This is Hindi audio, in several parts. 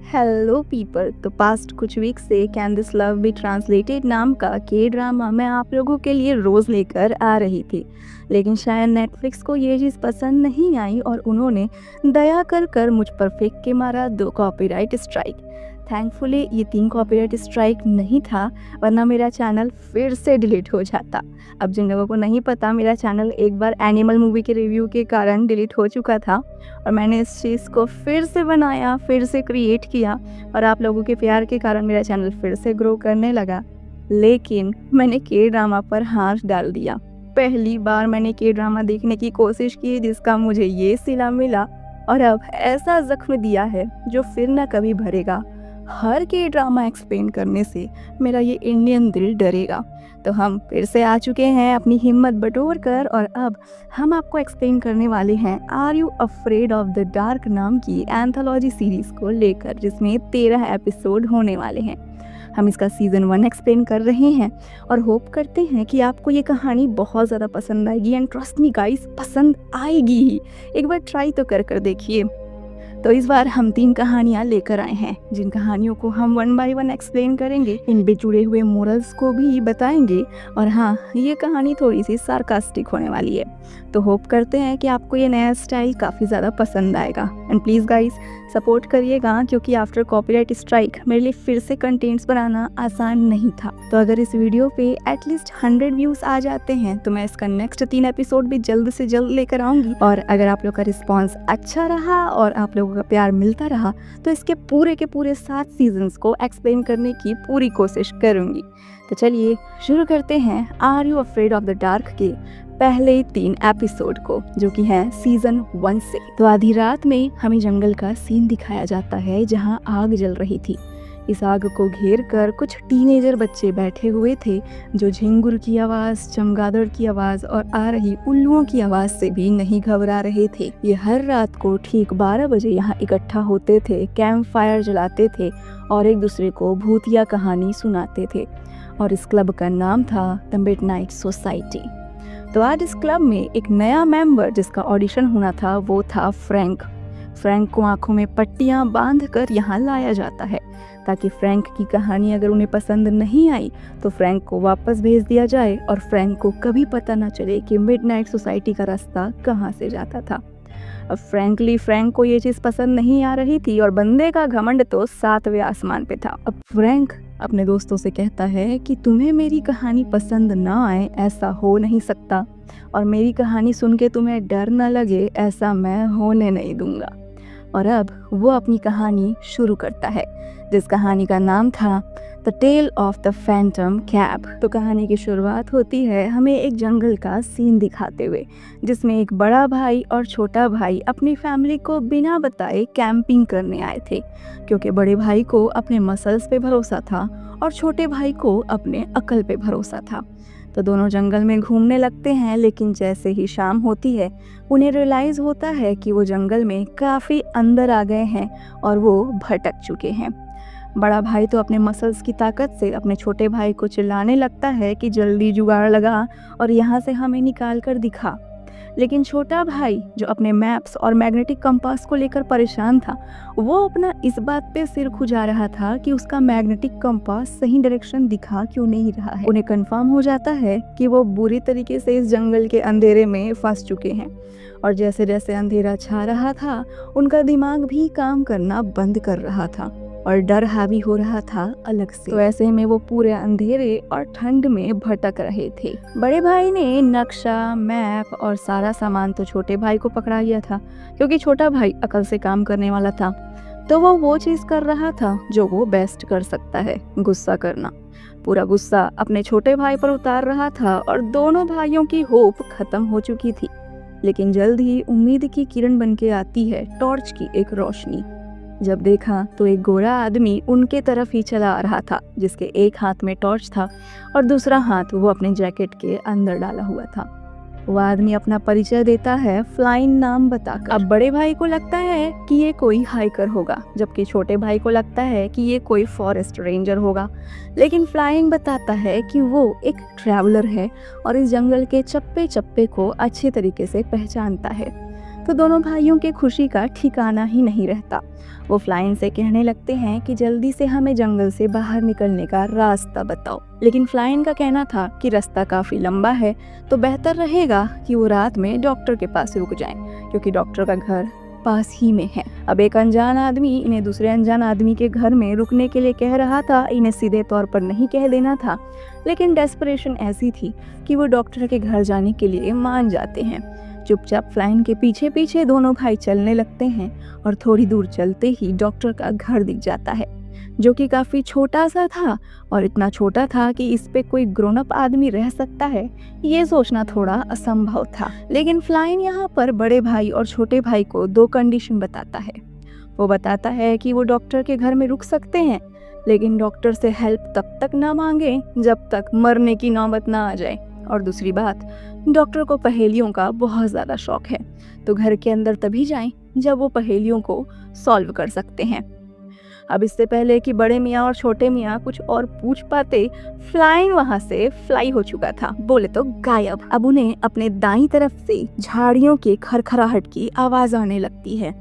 Hello people. तो पास्ट कुछ वीक से can this love be translated नाम का के ड्रामा मैं आप लोगों के लिए रोज़ लेकर आ रही थी, लेकिन शायद नेटफ्लिक्स को ये चीज़ पसंद नहीं आई और उन्होंने दया कर कर मुझ पर फेंक के मारा 2 कॉपीराइट स्ट्राइक। थैंकफुली ये 3 कॉपीराइट स्ट्राइक नहीं था, वरना मेरा चैनल फिर से डिलीट हो जाता। अब जिन लोगों को नहीं पता, मेरा चैनल एक बार एनिमल मूवी के रिव्यू के कारण डिलीट हो चुका था और मैंने इस चीज़ को फिर से बनाया, फिर से क्रिएट किया और आप लोगों के प्यार के कारण मेरा चैनल फिर से ग्रो करने लगा। लेकिन मैंने के ड्रामा पर हाथ डाल दिया। पहली बार मैंने के ड्रामा देखने की कोशिश की जिसका मुझे ये सिला मिला और अब ऐसा जख्म दिया है जो फिर ना कभी भरेगा। हर के ड्रामा एक्सप्लेन करने से मेरा ये इंडियन दिल डरेगा। तो हम फिर से आ चुके हैं अपनी हिम्मत बटोर कर और अब हम आपको एक्सप्लेन करने वाले हैं are you afraid of the dark नाम की एंथोलॉजी सीरीज़ को लेकर, जिसमें 13 एपिसोड होने वाले हैं। हम इसका सीज़न 1 एक्सप्लेन कर रहे हैं और होप करते हैं कि आपको ये कहानी बहुत ज़्यादा पसंद आएगी एंड ट्रस्ट मी गाइस, पसंद आएगी ही। एक बार ट्राई तो कर देखिए। तो इस बार हम 3 कहानियाँ लेकर आए हैं, जिन कहानियों को हम 1 बाय 1 एक्सप्लेन करेंगे, इन पे जुड़े हुए मोरल्स को भी बताएंगे और हाँ, ये कहानी थोड़ी सी सार्कास्टिक होने वाली है। तो होप करते हैं कि आपको ये नया स्टाइल काफ़ी ज़्यादा पसंद आएगा एंड प्लीज़ गाइस सपोर्ट करिएगा, क्योंकि आफ्टर कॉपीराइट स्ट्राइक मेरे लिए फिर से कंटेंट्स बनाना आसान नहीं था। तो अगर इस वीडियो पे एटलीस्ट 100 व्यूज़ आ जाते हैं तो मैं इसका नेक्स्ट 3 एपिसोड भी जल्द से जल्द लेकर आऊँगी। और अगर आप लोग का रिस्पॉन्स अच्छा रहा और आप लोगों का प्यार मिलता रहा तो इसके पूरे के पूरे 7 सीजन्स को एक्सप्लेन करने की पूरी कोशिश करूँगी। तो चलिए शुरू करते हैं are you afraid of the dark के पहले 3 एपिसोड को, जो कि है सीजन 1 से। तो आधी रात में हमें जंगल का सीन दिखाया जाता है जहां आग जल रही थी। इस आग को घेर कर कुछ टीनेजर बच्चे बैठे हुए थे जो झिंगुर की आवाज़, चमगादड़ की आवाज़ और आ रही उल्लुओं की आवाज़ से भी नहीं घबरा रहे थे। ये हर रात को ठीक 12 बजे यहाँ इकट्ठा होते थे, कैंप फायर जलाते थे और एक दूसरे को भूतिया कहानी सुनाते थे। और इस क्लब का नाम था द मिडनाइट सोसाइटी। तो आज इस क्लब में एक नया मेंबर जिसका ऑडिशन होना था वो था फ्रैंक। फ्रैंक को आंखों में पट्टियां बांधकर यहाँ लाया जाता है ताकि फ्रैंक की कहानी अगर उन्हें पसंद नहीं आई तो फ्रैंक को वापस भेज दिया जाए और फ्रैंक को कभी पता ना चले कि मिडनाइट सोसाइटी का रास्ता कहाँ से जाता था। अब फ्रैंक को ये चीज़ पसंद नहीं आ रही थी और बंदे का घमंड तो 7वें आसमान पे था। अब फ्रैंक अपने दोस्तों से कहता है कि तुम्हें मेरी कहानी पसंद ना आए ऐसा हो नहीं सकता, और मेरी कहानी सुन के तुम्हें डर न लगे ऐसा मैं होने नहीं दूंगा। और अब वो अपनी कहानी शुरू करता है, जिस कहानी का नाम था the tale of the phantom cab. तो कहानी की शुरुआत होती है हमें एक जंगल का सीन दिखाते हुए, जिसमें एक बड़ा भाई और छोटा भाई अपनी फैमिली को बिना बताए कैंपिंग करने आए थे, क्योंकि बड़े भाई को अपने मसल्स पे भरोसा था और छोटे भाई को अपने अकल पे भरोसा था। तो दोनों जंगल में घूमने लगते हैं, लेकिन जैसे ही शाम होती है उन्हें रियलाइज़ होता है कि वो जंगल में काफ़ी अंदर आ गए हैं और वो भटक चुके हैं। बड़ा भाई तो अपने मसल्स की ताकत से अपने छोटे भाई को चिल्लाने लगता है कि जल्दी जुगाड़ लगा और यहाँ से हमें निकाल कर दिखा। लेकिन छोटा भाई जो अपने मैप्स और मैग्नेटिक कंपास को लेकर परेशान था, वो अपना इस बात पे सिर खुजा रहा था कि उसका मैग्नेटिक कंपास सही डायरेक्शन दिखा क्यों नहीं रहा है। उन्हें कंफर्म हो जाता है कि वो बुरी तरीके से इस जंगल के अंधेरे में फंस चुके हैं और जैसे जैसे अंधेरा छा रहा था उनका दिमाग भी काम करना बंद कर रहा था और डर हावी हो रहा था अलग से। तो ऐसे में वो पूरे अंधेरे और ठंड में भटक रहे थे। बड़े भाई ने नक्शा, मैप और सारा सामान तो छोटे भाई को पकड़ा लिया था, क्योंकि छोटा भाई अकल से काम करने वाला था। तो वो चीज़ कर रहा था जो वो बेस्ट कर सकता है, गुस्सा करना। पूरा गुस्सा अपने छोटे भाई पर उतार रहा था और दोनों भाइयों की होप खत्म हो चुकी थी। लेकिन जल्द ही उम्मीद की किरण बन के आती है टॉर्च की एक रोशनी। जब देखा तो एक गोरा आदमी उनके तरफ ही चला आ रहा था, जिसके एक हाथ में टॉर्च था और दूसरा हाथ वो अपने जैकेट के अंदर डाला हुआ था। वो आदमी अपना परिचय देता है फ्लाइन नाम बताकर। अब बड़े भाई को लगता है कि ये कोई हाइकर होगा, जबकि छोटे भाई को लगता है कि ये कोई फॉरेस्ट रेंजर होगा। लेकिन फ्लाइंग बताता है कि वो एक ट्रैवलर है और इस जंगल के चप्पे चप्पे को अच्छे तरीके से पहचानता है। तो दोनों भाइयों के खुशी का ठिकाना ही नहीं रहता। वो फ्लाइन से कहने लगते हैं कि जल्दी से हमें जंगल से बाहर निकलने का रास्ता बताओ। लेकिन फ्लाइन का कहना था कि रास्ता काफी लंबा है, तो बेहतर रहेगा कि वो रात में डॉक्टर के पास रुक जाएं, क्योंकि डॉक्टर का घर पास ही में है। अब एक अनजान आदमी इन्हें दूसरे अनजान आदमी के घर में रुकने के लिए कह रहा था। इन्हें सीधे तौर पर नहीं कह देना था, लेकिन डेस्परेशन ऐसी थी कि वो डॉक्टर के घर जाने के लिए मान जाते हैं। चुपचाप फ्लाइन के पीछे पीछे दोनों भाई चलने लगते हैं और थोड़ी दूर चलते ही डॉक्टर का घर दिख जाता है, जो कि काफी छोटा सा था और इतना छोटा था कि इस पे कोई ग्रोन अप आदमी रह सकता है, ये सोचना थोड़ा असंभव था। लेकिन फ्लाइन यहाँ पर बड़े भाई और छोटे भाई को 2 कंडीशन बताता है। वो बताता है कि वो डॉक्टर के घर में रुक सकते हैं, लेकिन डॉक्टर से हेल्प तब तक ना मांगे जब तक मरने की नौबत ना आ जाए। और दूसरी बात, डॉक्टर को पहेलियों का बहुत ज़्यादा शौक है, तो घर के अंदर तभी जाएं जब वो पहेलियों को सॉल्व कर सकते हैं। अब इससे पहले कि बड़े मियाँ और छोटे मियाँ कुछ और पूछ पाते, फ्लाइन वहाँ से फ्लाई हो चुका था, बोले तो गायब। अब उन्हें अपने दाईं तरफ से झाड़ियों के खरखराहट की आवाज़ आने लगती है।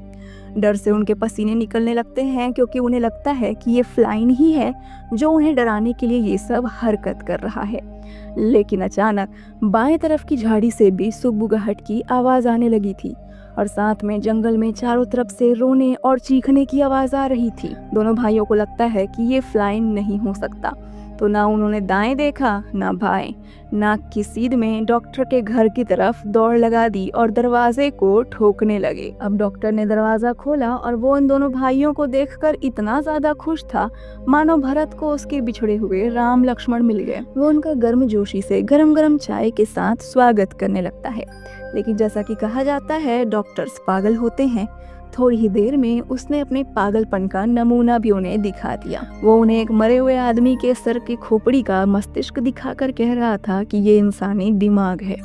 डर से उनके पसीने निकलने लगते हैं, क्योंकि उन्हें लगता है कि ये फ्लाइन ही है जो उन्हें डराने के लिए ये सब हरकत कर रहा है। लेकिन अचानक बाएं तरफ की झाड़ी से भी सुगबुगाहट की आवाज़ आने लगी थी और साथ में जंगल में चारों तरफ से रोने और चीखने की आवाज़ आ रही थी। दोनों भाइयों को लगता है कि ये फ्लाइन नहीं हो सकता, तो ना उन्होंने दाएं देखा ना बाएं, ना की सीध में डॉक्टर के घर की तरफ दौड़ लगा दी और दरवाजे को ठोकने लगे। अब डॉक्टर ने दरवाजा खोला और वो इन दोनों भाइयों को देखकर इतना ज्यादा खुश था मानो भरत को उसके बिछड़े हुए राम लक्ष्मण मिल गए। वो उनका गर्मजोशी से गरम गरम चाय के साथ स्वागत करने लगता है। लेकिन जैसा कि कहा जाता है, डॉक्टर्स पागल होते हैं। थोड़ी ही देर में उसने अपने पागलपन का नमूना भी उन्हें दिखा दिया। वो उन्हें एक मरे हुए आदमी के सर की खोपड़ी का मस्तिष्क दिखाकर कह रहा था कि ये इंसानी दिमाग है,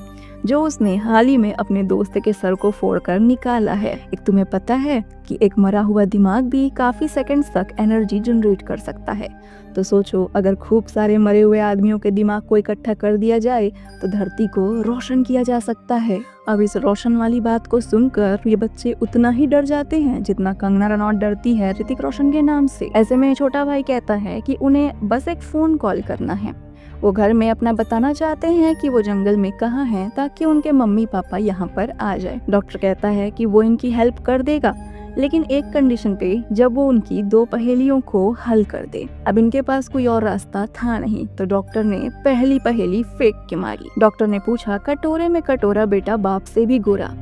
जो उसने हाल ही में अपने दोस्त के सर को फोड़कर निकाला है। एक तुम्हें पता है कि एक मरा हुआ दिमाग भी काफी सेकंड्स तक एनर्जी जनरेट कर सकता है। तो सोचो, अगर खूब सारे मरे हुए आदमियों के दिमाग को इकट्ठा कर दिया जाए तो धरती को रोशन किया जा सकता है। अब इस रोशन वाली बात को सुनकर ये बच्चे उतना ही डर जाते हैं जितना कंगना रनौत डरती है ऋतिक रोशन के नाम से। ऐसे में छोटा भाई कहता है कि उन्हें बस एक फोन कॉल करना है। वो घर में अपना बताना चाहते हैं कि वो जंगल में कहाँ हैं, ताकि उनके मम्मी पापा यहाँ पर आ जाए। डॉक्टर कहता है कि वो इनकी हेल्प कर देगा, लेकिन एक कंडीशन पे, जब वो उनकी 2 पहेलियों को हल कर दे। अब इनके पास कोई और रास्ता था नहीं, तो डॉक्टर ने पहली पहेली फेंक के मारी। डॉक्टर ने पूछा, कटोरे में कटोरा बेटा बाप से भी गोरा।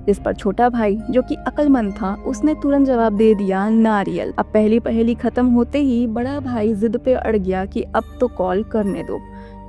जिस पर छोटा भाई, जो कि अक्लमंद था, उसने तुरंत जवाब दे दिया, नारियल। अब पहली पहेली खत्म होते ही बड़ा भाई जिद पे अड़ गया कि अब तो कॉल करने दो,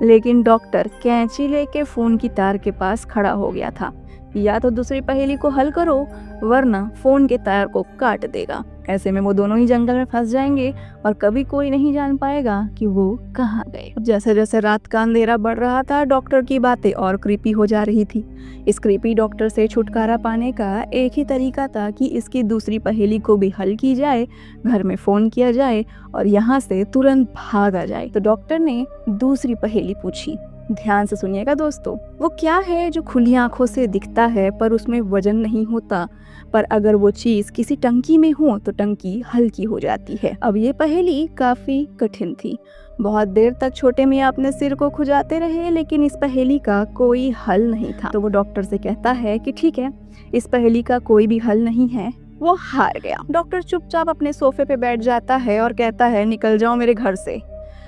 लेकिन डॉक्टर कैंची लेके फोन की तार के पास खड़ा हो गया था। या तो दूसरी पहेली को हल करो, वरना फोन के तार को काट देगा। ऐसे में वो दोनों ही जंगल में फंस जाएंगे और कभी कोई नहीं जान पाएगा कि वो कहाँ गए। जैसे जैसे रात का अंधेरा बढ़ रहा था, डॉक्टर की बातें और क्रीपी हो जा रही थी। इस क्रीपी डॉक्टर से छुटकारा पाने का एक ही तरीका था कि इसकी दूसरी पहेली को भी हल की जाए, घर में फोन किया जाए और यहाँ से तुरंत भागा जाए। तो डॉक्टर ने दूसरी पहेली पूछी। ध्यान से सुनिएगा दोस्तों, वो क्या है जो खुली आंखों से दिखता है पर उसमें वजन नहीं होता, पर अगर वो चीज किसी टंकी में हो तो टंकी हल्की हो जाती है। अब ये पहेली काफी कठिन थी। बहुत देर तक छोटे मियाँ अपने सिर को खुजाते रहे, लेकिन इस पहेली का कोई हल नहीं था। तो वो डॉक्टर से कहता है कि ठीक है, इस पहेली का कोई भी हल नहीं है, वो हार गया। डॉक्टर चुपचाप अपने सोफे पे बैठ जाता है और कहता है, निकल जाओ मेरे घर से।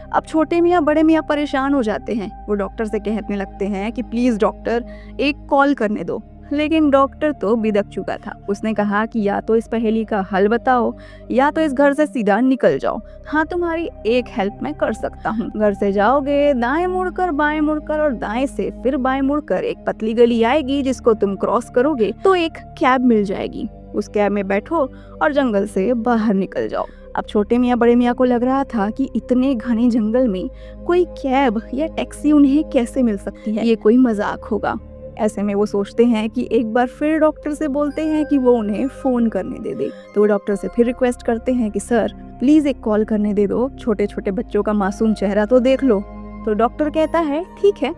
अब छोटे मियाँ बड़े मियाँ परेशान हो जाते हैं। वो डॉक्टर से कहने लगते हैं कि प्लीज डॉक्टर, एक कॉल करने दो। लेकिन डॉक्टर तो बिदक चुका था। उसने कहा कि या तो इस पहेली का हल बताओ या तो इस घर से सीधा निकल जाओ। हाँ, तुम्हारी एक हेल्प मैं कर सकता हूँ। घर से जाओगे, दाएं मुड़कर बाएं मुड़कर और दाएं से फिर बाएं मुड़कर एक पतली गली आएगी, जिसको तुम क्रॉस करोगे तो एक कैब मिल जाएगी। उस कैब में बैठो और जंगल से बाहर निकल जाओ। अब छोटे मियाँ बड़े मियाँ को लग रहा था कि इतने घने जंगल में कोई कैब या टैक्सी उन्हें कैसे मिल सकती है, ये कोई मजाक होगा। ऐसे में वो सोचते हैं कि एक बार फिर डॉक्टर से बोलते हैं कि वो उन्हें फोन करने दे दे। तो वो डॉक्टर से फिर रिक्वेस्ट करते हैं कि सर प्लीज एक कॉल करने दे दो, छोटे छोटे बच्चों का मासूम चेहरा तो देख लो। तो डॉक्टर कहता है ठीक है।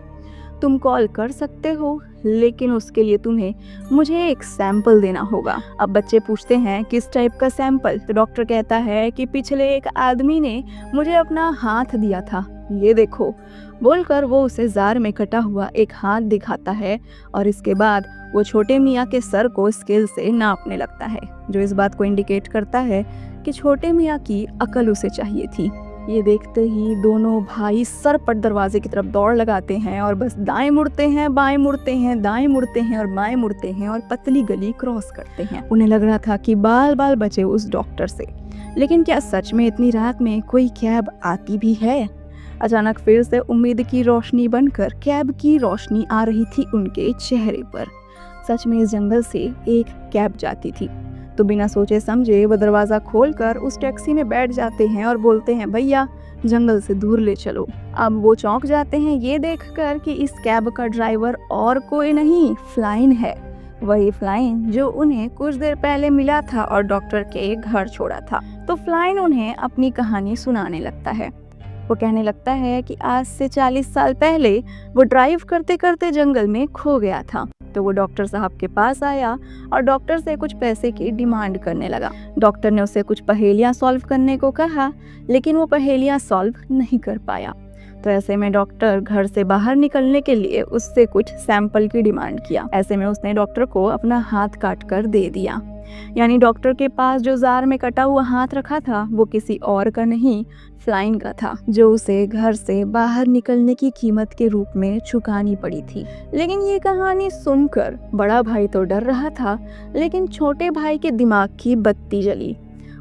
तुम कॉल कर सकते हो, लेकिन उसके लिए तुम्हें मुझे एक सैंपल देना होगा। अब बच्चे पूछते हैं किस टाइप का सैंपल? तो डॉक्टर कहता है कि पिछले एक आदमी ने मुझे अपना हाथ दिया था, ये देखो। बोलकर वो उसे जार में कटा हुआ एक हाथ दिखाता है और इसके बाद वो छोटे मियाँ के सर को स्केल से नापने लगता है, जो इस बात को इंडिकेट करता है कि छोटे मियाँ की अकल उसे चाहिए थी। ये देखते ही दोनों भाई सर पर दरवाजे की तरफ दौड़ लगाते हैं और बस दाएं मुड़ते हैं, बाएं मुड़ते हैं, दाएं मुड़ते हैं और बाएं मुड़ते हैं और पतली गली क्रॉस करते हैं। उन्हें लग रहा था कि बाल बाल बचे उस डॉक्टर से, लेकिन क्या सच में इतनी रात में कोई कैब आती भी है? अचानक फिर से उम्मीद की रोशनी बनकर कैब की रोशनी आ रही थी उनके चेहरे पर। सच में इस जंगल से एक कैब जाती थी। तो बिना सोचे समझे वो दरवाज़ा खोलकर उस टैक्सी में बैठ जाते हैं और बोलते हैं, भैया जंगल से दूर ले चलो। अब वो चौंक जाते हैं ये देखकर कि इस कैब का ड्राइवर और कोई नहीं, फ्लाइन है। वही फ्लाइन जो उन्हें कुछ देर पहले मिला था और डॉक्टर के घर छोड़ा था। तो फ्लाइन उन्हें अपनी कहानी सुनाने लगता है। वो कहने लगता है कि आज से 40 साल पहले वो ड्राइव करते करते जंगल में खो गया था। तो वो डॉक्टर साहब के पास आया और डॉक्टर से कुछ पैसे की डिमांड करने लगा। डॉक्टर ने उसे कुछ पहेलियां सॉल्व करने को कहा, लेकिन वो पहेलियां सॉल्व नहीं कर पाया। तो ऐसे में डॉक्टर घर से बाहर निकलने के लिए उससे कुछ सैंपल की डिमांड किया। ऐसे में उसने डॉक्टर को अपना हाथ काट कर दे दिया। यानी डॉक्टर के पास जो जार में कटा हुआ हाथ रखा था वो किसी और का नहीं, फ्लाइन का था, जो उसे घर से बाहर निकलने की कीमत के रूप में चुकानी पड़ी थी। लेकिन ये कहानी सुनकर बड़ा भाई तो डर रहा था, लेकिन छोटे भाई के दिमाग की बत्ती जली।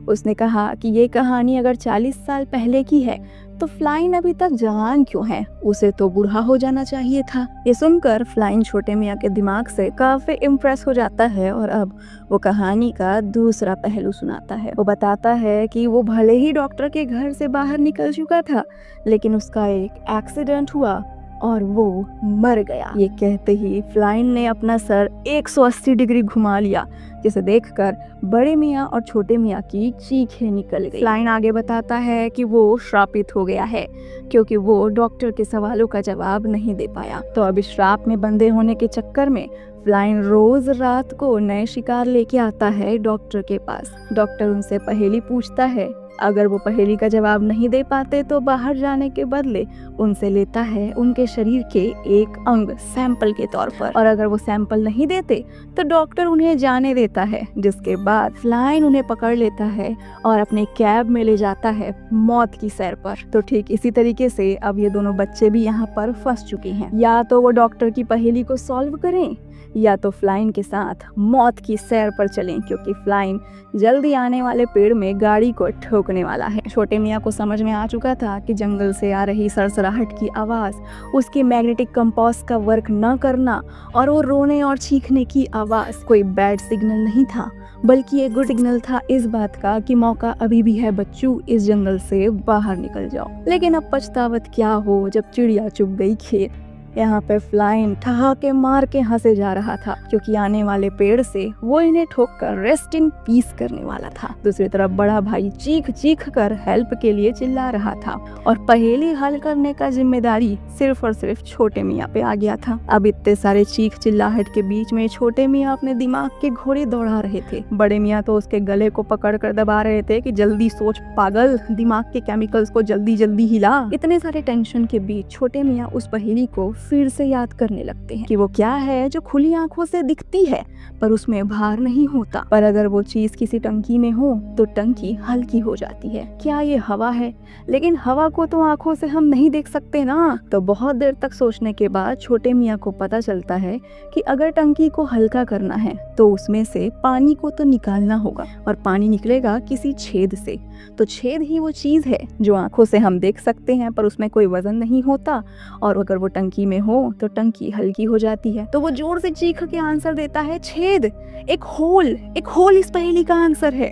उसने कहा कि ये कहानी अगर 40 साल पहले की है तो फ्लाइन अभी तक जवान क्यों है? उसे तो बूढ़ा हो जाना चाहिए था। ये सुनकर फ्लाइन छोटे मियाँ के दिमाग से काफी इम्प्रेस हो जाता है और अब वो कहानी का दूसरा पहलू सुनाता है। वो बताता है कि वो भले ही डॉक्टर के घर से बाहर निकल चुका था, लेकिन उसका एक एक्सीडेंट हुआ और वो मर गया। ये कहते ही फ्लाइन ने अपना सर 180 डिग्री घुमा लिया, जिसे देखकर बड़े मियाँ और छोटे मियाँ की चीखें निकल गई। फ्लाइन आगे बताता है कि वो श्रापित हो गया है क्योंकि वो डॉक्टर के सवालों का जवाब नहीं दे पाया। तो अब इस श्राप में बंधे होने के चक्कर में फ्लाइन रोज रात को नए शिकार लेके आता है डॉक्टर के पास। डॉक्टर उनसे पहेली पूछता है, अगर वो पहेली का जवाब नहीं दे पाते तो बाहर जाने के बदले उनसे लेता है उनके शरीर के एक अंग सैंपल के तौर पर, और अगर वो सैंपल नहीं देते तो डॉक्टर उन्हें जाने देता है, जिसके बाद फ्लाइन उन्हें पकड़ लेता है और अपने कैब में ले जाता है मौत की सैर पर। तो ठीक इसी तरीके से अब ये दोनों बच्चे भी यहाँ पर फंस चुके हैं। या तो वो डॉक्टर की पहेली को सॉल्व करें या तो फ्लाइन के साथ मौत की सैर पर चलें, क्योंकि फ्लाइन जल्दी आने वाले पेड़ में गाड़ी को ठोकने वाला है। छोटे मियाँ को समझ में आ चुका था कि जंगल से आ रही सरसराहट की आवाज़, उसके मैग्नेटिक कंपास का वर्क न करना और वो रोने और चीखने की आवाज़ कोई बैड सिग्नल नहीं था, बल्कि एक गुड सिग्नल था इस बात का कि मौका अभी भी है बच्चों, इस जंगल से बाहर निकल जाओ। लेकिन अब पछतावत क्या हो जब चिड़िया चुग गई खेत। यहाँ पे फ्लाइन ठहाके मार के हंसे जा रहा था, क्योंकि आने वाले पेड़ से वो इन्हें ठोक कर रेस्ट इन पीस करने वाला था। दूसरी तरफ बड़ा भाई चीख चीख कर हेल्प के लिए चिल्ला रहा था और पहेली हल करने का जिम्मेदारी सिर्फ और सिर्फ छोटे मियाँ पे आ गया था। अब इतने सारे चीख चिल्लाहट के बीच में छोटे मियाँ अपने दिमाग के घोड़े दौड़ा रहे थे। बड़े मियाँ तो उसके गले को पकड़ कर दबा रहे थे कि जल्दी सोच पागल, दिमाग के केमिकल्स को जल्दी जल्दी हिला। इतने सारे टेंशन के बीच छोटे मियाँ उस पहेली को फिर से याद करने लगते हैं कि वो क्या है जो खुली आंखों से दिखती है पर उसमें भार नहीं होता, पर अगर वो चीज किसी टंकी में हो तो टंकी हल्की हो जाती है। क्या ये हवा है? लेकिन हवा को तो आंखों से हम नहीं देख सकते ना। तो बहुत देर तक सोचने के बाद छोटे मियाँ को पता चलता है कि अगर टंकी को हल्का करना है तो उसमें से पानी को तो निकालना होगा, और पानी निकलेगा किसी छेद से। तो छेद ही वो चीज है जो आंखों से हम देख सकते हैं पर उसमें कोई वजन नहीं होता, और अगर वो टंकी में हो तो टंकी हल्की हो जाती है। तो वो जोर से चीख के आंसर देता है, छेद, एक होल इस पहेली का आंसर है।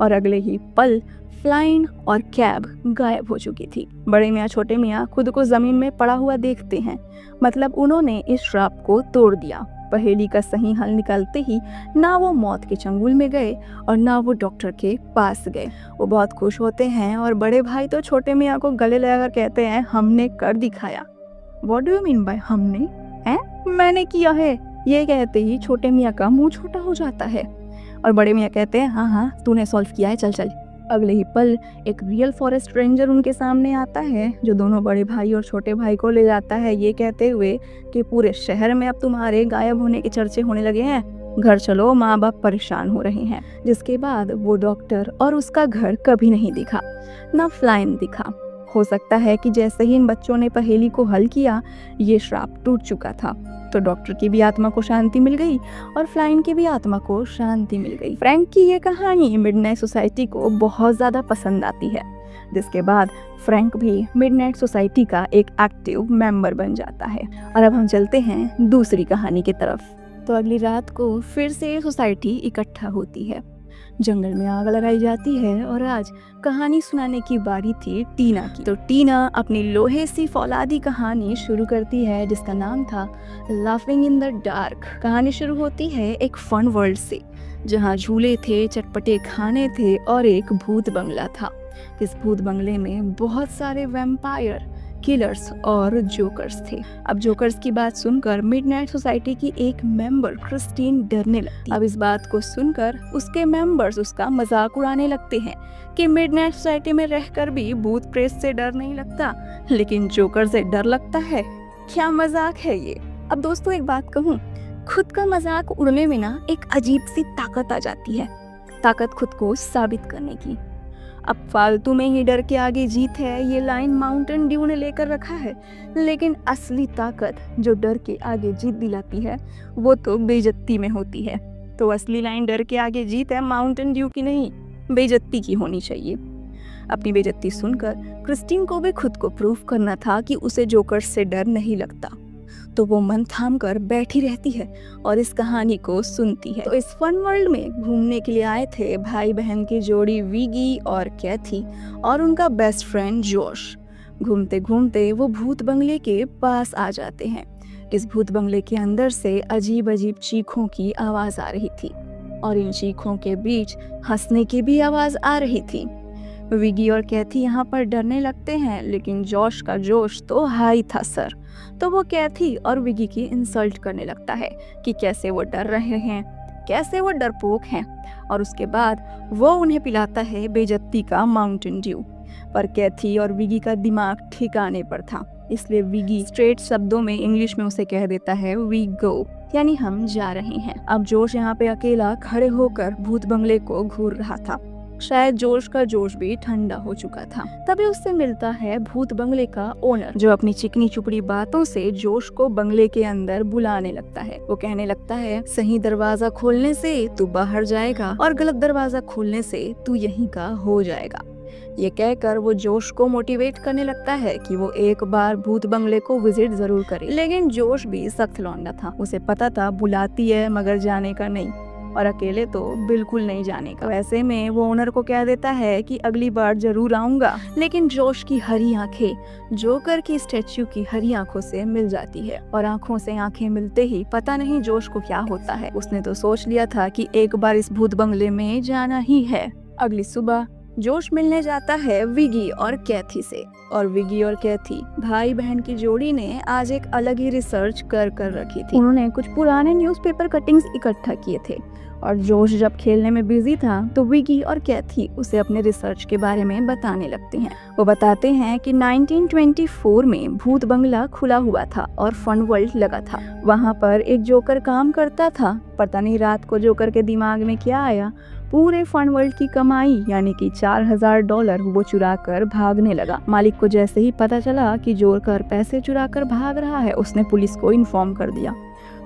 और अगले ही पल फ्लाइन और कैब गायब हो चुकी थी। बड़े मियाँ छोटे मियाँ खुद को जमीन में पड़ा हुआ देखते हैं, मतलब उन्होंने इस श्राप को तोड़ दिया। पहेली का सही हल निकालते ही ना वो मौत के चंगुल में गए और ना वो डॉक्टर के पास गए। वो बहुत खुश होते हैं और बड़े भाई तो छोटे मियाँ को गले लगाकर कहते हैं, हमने कर दिखाया। What do you mean by हमने? हैं? मैंने किया है। ये कहते ही छोटे मियाँ का मुंह छोटा हो जाता है और बड़े मियाँ कहते हैं हाँ हाँ तूने सॉल्व किया है, चल चल। अगले ही पल एक रियल फॉरेस्ट रेंजर उनके सामने आता है जो दोनों बड़े भाई और छोटे भाई को ले जाता है ये कहते हुए कि पूरे शहर में अब तुम्हारे गायब होने के चर्चे होने लगे हैं, घर चलो, माँ बाप परेशान हो रहे हैं। जिसके बाद वो डॉक्टर और उसका घर कभी नहीं दिखा, ना फ्लाइन दिखा। हो सकता है कि जैसे ही इन बच्चों ने पहेली को हल किया ये श्राप टूट चुका था, तो डॉक्टर की भी आत्मा को शांति मिल गई और फ्लाइन की भी आत्मा को शांति मिल गई। फ्रैंक की ये कहानी मिडनाइट सोसाइटी को बहुत ज़्यादा पसंद आती है, जिसके बाद फ्रैंक भी मिडनाइट सोसाइटी का एक एक्टिव मेंबर बन जाता है। और अब हम चलते हैं दूसरी कहानी की तरफ। तो अगली रात को फिर से सोसाइटी इकट्ठा होती है, जंगल में आग लगाई जाती है और आज कहानी सुनाने की बारी थी टीना की। तो टीना अपनी लोहे सी फौलादी कहानी शुरू करती है जिसका नाम था लाफिंग इन द डार्क। कहानी शुरू होती है एक फन वर्ल्ड से जहाँ झूले थे, चटपटे खाने थे और एक भूत बंगला था। इस भूत बंगले में बहुत सारे वैम्पायर, किलर्स और जोकर्स थे। अब जोकर्स की बात सुनकर मिडनाइट सोसाइटी की एक मेंबर क्रिस्टीन डरने लगती। अब इस बात को सुनकर उसके मेंबर्स उसका मजाक उड़ाने लगते हैं कि मिडनाइट सोसाइटी में रहकर भी भूत प्रेत से डर नहीं लगता, लेकिन जोकर से डर लगता है। क्या मजाक है ये। अब दोस्तों एक बात कहूँ, खुद का मजाक उड़ने में ना एक अजीब सी ताकत आ जाती है, ताकत खुद को साबित करने की। अब फालतू में ही डर के आगे जीत है, ये लाइन माउंटेन ड्यू ने लेकर रखा है, लेकिन असली ताकत जो डर के आगे जीत दिलाती है वो तो बेइज्जती में होती है। तो असली लाइन डर के आगे जीत है माउंटेन ड्यू की नहीं, बेइज्जती की होनी चाहिए। अपनी बेइज्जती सुनकर क्रिस्टीन को भी खुद को प्रूफ करना था कि उसे जोकर से डर नहीं लगता, तो वो मन थाम कर बैठी रहती है और इस कहानी को सुनती है। तो इस फन वर्ल्ड में घूमने के लिए आए थे भाई बहन की जोड़ी विगी और कैथी और उनका बेस्ट फ्रेंड जोश। घूमते घूमते वो भूत बंगले के पास आ जाते हैं। इस भूत बंगले के अंदर से अजीब अजीब चीखों की आवाज आ रही थी और इन चीखों के बीच हंसने की भी आवाज आ रही थी। विगी और कैथी यहाँ पर डरने लगते हैं, लेकिन जोश का जोश तो हाई था सर। तो वो कैथी और विगी की इंसल्ट करने लगता है कि कैसे वो डर रहे हैं, कैसे वो डरपोक हैं, और उसके बाद वो उन्हें पिलाता है बेइज्जती का माउंटेन ड्यू। पर कैथी और विगी का दिमाग ठिकाने पर था, इसलिए विगी स्ट्रेट शब्दों में इंग्लिश में उसे कह देता है वी गो, यानी हम जा रहे हैं। अब जोश यहाँ पे अकेला खड़े होकर भूत बंगले को घूर रहा था। शायद जोश का जोश भी ठंडा हो चुका था। तभी उससे मिलता है भूत बंगले का ओनर, जो अपनी चिकनी चुपड़ी बातों से जोश को बंगले के अंदर बुलाने लगता है। वो कहने लगता है सही दरवाजा खोलने से तू बाहर जाएगा और गलत दरवाजा खोलने से तू यहीं का हो जाएगा। ये कहकर वो जोश को मोटिवेट करने लगता है कि वो एक बार भूत बंगले को विजिट जरूर करे। लेकिन जोश भी सख्त लौंडा था, उसे पता था बुलाती है मगर जाने का नहीं, और अकेले तो बिल्कुल नहीं जाने का। वैसे में वो ओनर को कह देता है कि अगली बार जरूर आऊंगा। लेकिन जोश की हरी आंखें जोकर की स्टैच्यू की हरी आंखों से मिल जाती है और आंखों से आंखें मिलते ही पता नहीं जोश को क्या होता है। उसने तो सोच लिया था कि एक बार इस भूत बंगले में जाना ही है। अगली सुबह जोश मिलने जाता है विगी और कैथी से, और विगी और कैथी भाई बहन की जोड़ी ने आज एक अलग ही रिसर्च कर रखी थी। उन्होंने कुछ पुराने न्यूज़पेपर कटिंग्स इकट्ठा किए थे और जोश जब खेलने में बिजी था तो विगी और कैथी उसे अपने रिसर्च के बारे में बताने लगते हैं। वो बताते हैं कि 1924 में भूत बंगला खुला हुआ था और फन वर्ल्ड लगा था। वहाँ पर एक जोकर काम करता था। पता नहीं रात को जोकर के दिमाग में क्या आया, पूरे फन वर्ल्ड की कमाई यानी कि $4000 वो चुरा कर भागने लगा। मालिक को जैसे ही पता चला कि जोकर पैसे चुरा कर भाग रहा है, उसने पुलिस को इन्फॉर्म कर दिया।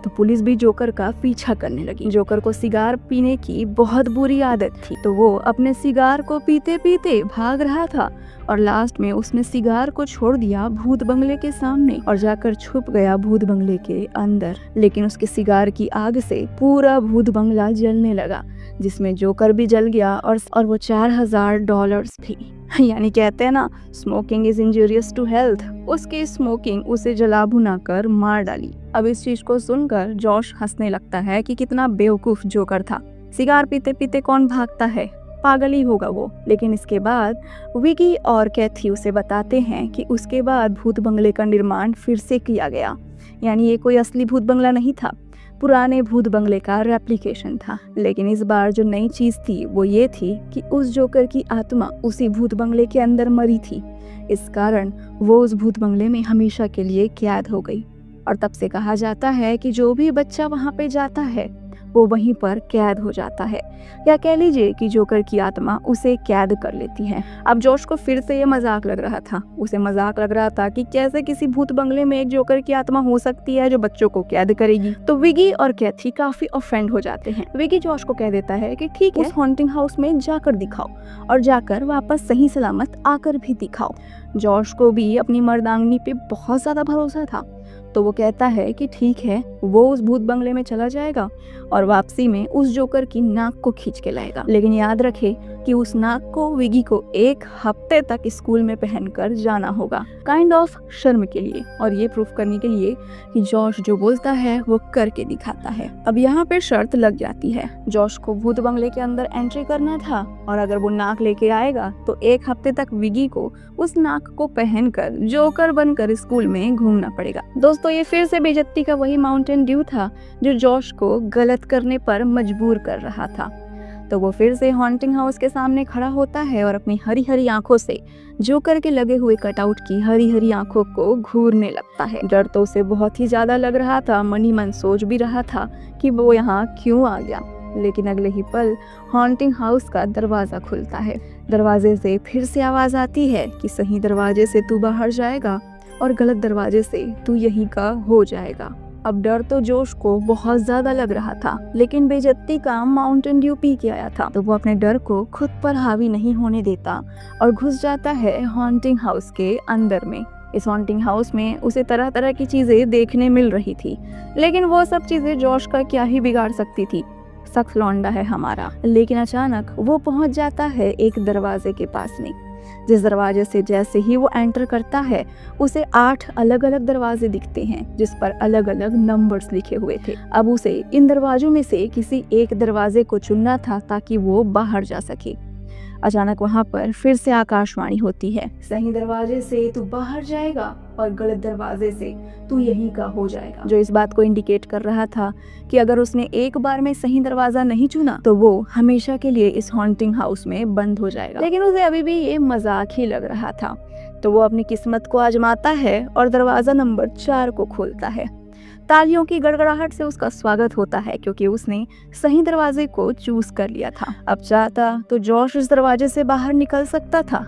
तो पुलिस भी जोकर का पीछा करने लगी। जोकर को सिगार पीने की बहुत बुरी आदत थी, तो वो अपने सिगार को पीते पीते भाग रहा था और लास्ट में उसने सिगार को छोड़ दिया भूत बंगले के सामने और जाकर छुप गया भूत बंगले के अंदर। लेकिन उसके सिगार की आग से पूरा भूत बंगला जलने लगा, जिसमें जोकर भी जल गया और वो $4000 भी। यानी कहते हैं ना, smoking is injurious to health. उसकी स्मोकिंग उसे जला भुना कर मार डाली। अब इस चीज को सुनकर जोश हंसने लगता है कि कितना बेवकूफ जोकर था। सिगार पीते पीते कौन भागता है, पागल ही होगा वो। लेकिन इसके बाद विकी और कैथी उसे बताते हैं कि उसके बाद भूत बंगले का निर्माण फिर से किया गया, यानी ये कोई असली भूत बंगला नहीं था, पुराने भूत बंगले का रेप्लिकेशन था। लेकिन इस बार जो नई चीज थी वो ये थी कि उस जोकर की आत्मा उसी भूत बंगले के अंदर मरी थी। इस कारण वो उस भूत बंगले में हमेशा के लिए कैद हो गई। और तब से कहा जाता है कि जो भी बच्चा वहां पे जाता है वो वहीं पर कैद हो जाता है, या कह लीजिए कि जोकर की आत्मा उसे कैद कर लेती है। अब जोश को फिर से ये मजाक लग रहा था, उसे मजाक लग रहा था कि कैसे किसी भूत बंगले में एक जोकर की आत्मा हो सकती है जो बच्चों को कैद करेगी। तो विगी और कैथी काफी ऑफेंड हो जाते हैं। विगी जोश को कह देता है कि ठीक है, उस हॉन्टिंग हाउस में जाकर दिखाओ और जाकर वापस सही सलामत आकर भी दिखाओ। जोश को भी अपनी मर्दांगनी पे बहुत ज्यादा भरोसा था, तो वो कहता है कि ठीक है, वो उस भूत बंगले में चला जाएगा और वापसी में उस जोकर की नाक को खींच के लाएगा। लेकिन याद रखे कि उस नाक को विगी को 1 हफ्ते तक स्कूल में पहनकर जाना होगा, काइंड ऑफ शर्म के लिए, और ये प्रूफ करने के लिए कि जोश जो बोलता है वो करके दिखाता है। अब यहाँ पे शर्त लग जाती है, जोश को भूत बंगले के अंदर एंट्री करना था और अगर वो नाक लेके आएगा तो 1 हफ्ते तक विगी को उस नाक को पहनकर जोकर बनकर स्कूल में घूमना पड़ेगा। दोस्तों, ये फिर से बेइज्जती का वही माउंटेन ड्यू था जो जोश को गलत करने पर मजबूर कर रहा था। तो वो फिर से हॉन्टिंग हाउस के सामने खड़ा होता है और अपनी हरी हरी आंखों से जोकर के लगे हुए कटआउट की हरी हरी आंखों को घूरने लगता है। डर तो उसे बहुत ही ज्यादा लग रहा था, मनी मन सोच भी रहा था कि वो यहाँ क्यों आ गया। लेकिन अगले ही पल हॉन्टिंग हाउस का दरवाजा खुलता है। दरवाजे से फिर से आवाज आती है कि सही दरवाजे से तू बाहर जाएगा और गलत दरवाजे से तू यहीं का हो जाएगा। अब डर तो जोश को बहुत ज्यादा लग रहा था, लेकिन बेइज्जती का माउंटेन ड्यू पी के आया था, तो वो अपने डर को खुद पर हावी नहीं होने देता और घुस जाता है हॉन्टिंग हाउस के अंदर में। इस हॉन्टिंग हाउस में उसे तरह तरह की चीजें देखने मिल रही थी, लेकिन वो सब चीजें जोश का क्या ही बिगाड़ सकती थी, सख्त लौंडा है हमारा। लेकिन अचानक वो पहुंच जाता है एक दरवाजे के पास में, जिस दरवाजे से जैसे ही वो एंटर करता है उसे 8 अलग अलग दरवाजे दिखते हैं जिस पर अलग अलग नंबर्स लिखे हुए थे। अब उसे इन दरवाजों में से किसी एक दरवाजे को चुनना था ताकि वो बाहर जा सके। अचानक वहां पर फिर से आकाशवाणी होती है, सही दरवाजे से तू बाहर जाएगा और गलत दरवाजे से तू यहीं का हो जाएगा, जो इस बात को इंडिकेट कर रहा था कि अगर उसने एक बार में सही दरवाजा नहीं चुना तो वो हमेशा के लिए इस हॉन्टिंग हाउस में बंद हो जाएगा। लेकिन उसे अभी भी ये मजाक ही लग रहा था, तो वो अपनी किस्मत को आजमाता है और दरवाजा नंबर 4 को खोलता है। तालियों की गड़गड़ाहट से उसका स्वागत होता है क्योंकि उसने सही दरवाजे को चूज कर लिया था। अब चाहता तो जोश इस दरवाजे से बाहर निकल सकता था,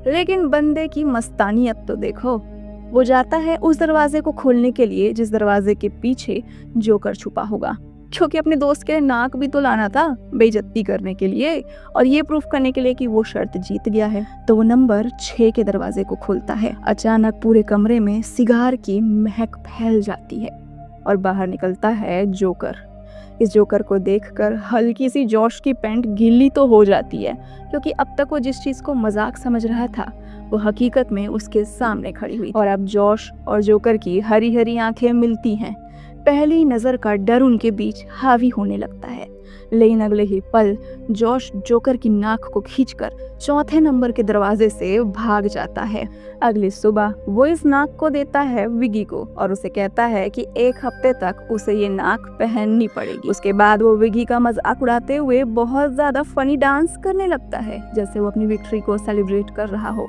लेकिन बंदे की मस्तानियत तो देखो। वो जाता है उस दरवाजे को खोलने के लिए जिस दरवाजे के पीछे जोकर छुपा होगा, क्योंकि अपने दोस्त के नाक भी तो लाना था बेइज्जती करने के लिए और ये प्रूफ करने के लिए कि वो शर्त जीत गया है। तो वो नंबर 6 के दरवाजे को खोलता है। अचानक पूरे कमरे में सिगार की महक फैल जाती है और बाहर निकलता है जोकर। इस जोकर को देखकर हल्की सी जोश की पैंट गीली तो हो जाती है, क्योंकि अब तक वो जिस चीज को मजाक समझ रहा था वो हकीकत में उसके सामने खड़ी हुई। और अब जोश और जोकर की हरी हरी आंखें मिलती हैं। पहली नजर का डर उनके बीच हावी होने लगता है, लेकिन अगले ही पल जोश जोकर की नाक को खींचकर 4थे नंबर के दरवाजे से भाग जाता है। अगली सुबह वो इस नाक को देता है विगी को और उसे कहता है कि 1 हफ्ते तक उसे ये नाक पहननी पड़ेगी। उसके बाद वो विगी का मजाक उड़ाते हुए बहुत ज्यादा फनी डांस करने लगता है, जैसे वो अपनी विक्ट्री को सेलिब्रेट कर रहा हो।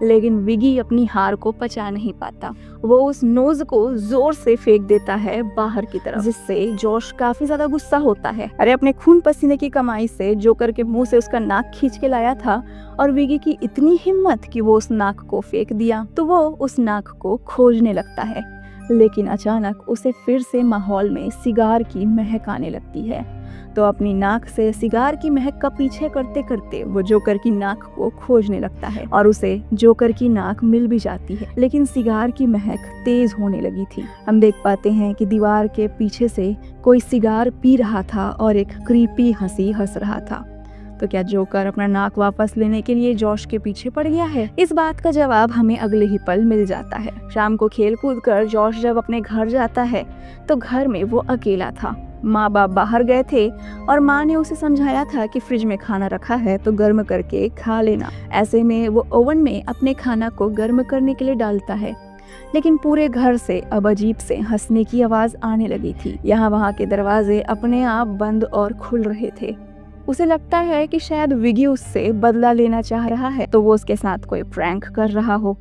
लेकिन विगी अपनी हार को पचा नहीं पाता। वो उस नोज को जोर से फेंक देता है बाहर की तरफ, जिससे जोश काफी ज्यादा गुस्सा होता है। अरे अपने खून पसीने की कमाई से जोकर के मुंह से उसका नाक खींच के लाया था और विगी की इतनी हिम्मत कि वो उस नाक को फेंक दिया। तो वो उस नाक को खोजने लगता है, लेकिन अचानक उसे फिर से माहौल में सिगार की महक आने लगती है। तो अपनी नाक से सिगार की महक का पीछे करते करते वो जोकर की नाक को खोजने लगता है और उसे जोकर की नाक मिल भी जाती है, लेकिन सिगार की महक तेज होने लगी थी। हम देख पाते हैं कि दीवार के पीछे से कोई सिगार पी रहा था और एक क्रीपी हंसी हंस रहा था। तो क्या जोकर अपना नाक वापस लेने के लिए जोश के पीछे पड़ गया है? इस बात का जवाब हमें अगले ही पल मिल जाता है। शाम को खेल कूद कर जोश जब अपने घर जाता है तो घर में वो अकेला था माँ बाप बाहर गए थे और माँ ने उसे समझाया था कि फ्रिज में खाना रखा है तो गर्म करके खा लेना। ऐसे में वो ओवन में अपने खाना को गर्म करने के लिए डालता है, लेकिन पूरे घर से अब अजीब से हंसने की आवाज आने लगी थी। यहाँ वहाँ के दरवाजे अपने आप बंद और खुल रहे थे। उसे लगता है कि शायद विगी उससे बदला लेना चाह रहा है, तो वो उसके साथ कोई प्रैंक कर रहा हो।